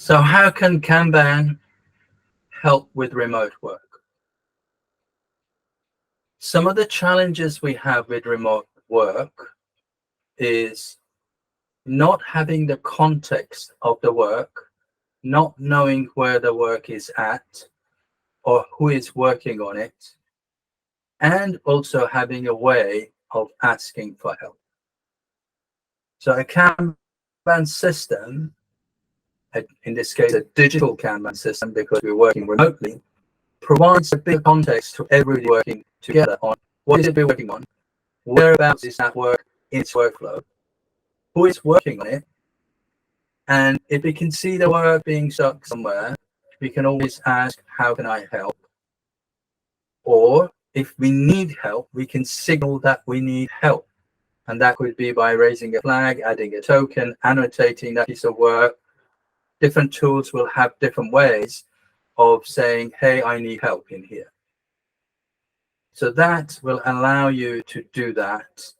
So how can Kanban help with remote work? Some of the challenges we have with remote work is not having the context of the work, not knowing where the work is at or who is working on it, and also having a way of asking for help. So a Kanban system, in this case, a digital Kanban system, because we're working remotely, provides a big context to everybody working together on what is it we're working on, whereabouts is that work in its workflow, who is working on it, and if we can see the work being stuck somewhere, we can always ask, how can I help? Or if we need help, we can signal that we need help. And that could be by raising a flag, adding a token, annotating that piece of work. Different tools will have different ways of saying, hey, I need help in here. So that will allow you to do that.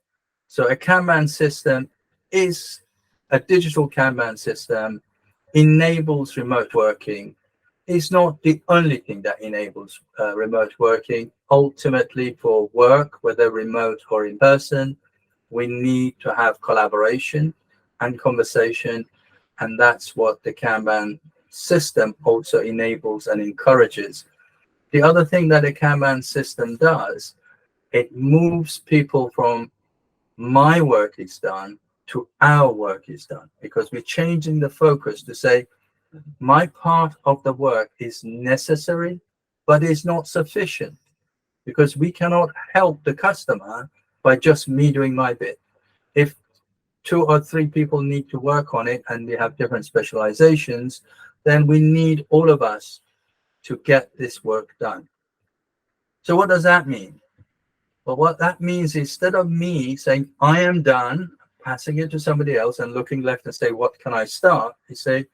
So a Kanban system is a digital Kanban system, enables remote working. It's not the only thing that enables remote working. Ultimately, for work, whether remote or in person, we need to have collaboration and conversation. And that's what the Kanban system also enables and encourages. The other thing that a Kanban system does, it moves people from my work is done to our work is done, because we're changing the focus to say, my part of the work is necessary, but is not sufficient, because we cannot help the customer by just me doing my bit. If 2 or 3 people need to work on it and we have different specializations, then we need all of us to get this work done. So what does that mean? Well, what that means, instead of me saying, I am done, passing it to somebody else and looking left and say, what can I start? You say,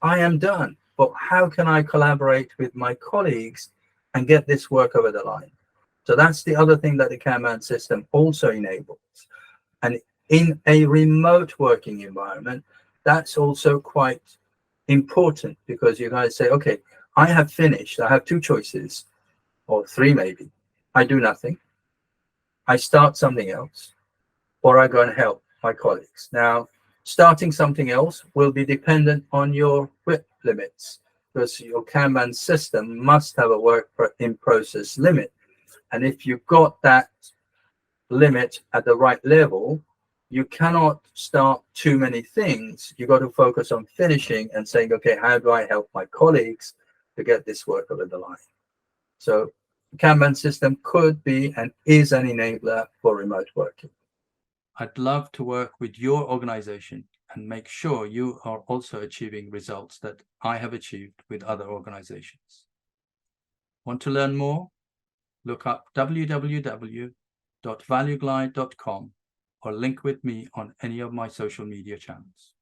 I am done, but how can I collaborate with my colleagues and get this work over the line? So that's the other thing that the Kanban system also enables. And in a remote working environment, that's also quite important, because you guys say, okay, I have finished. I have 2 choices, or 3 maybe. I do nothing. I start something else, or I go and help my colleagues. Now, starting something else will be dependent on your WIP limits, because your Kanban system must have a work in process limit. And if you've got that limit at the right level, you cannot start too many things. You've got to focus on finishing and saying, okay, how do I help my colleagues to get this work over the line? So the Kanban system could be and is an enabler for remote working. I'd love to work with your organization and make sure you are also achieving results that I have achieved with other organizations. Want to learn more? Look up www.valueglide.com or link with me on any of my social media channels.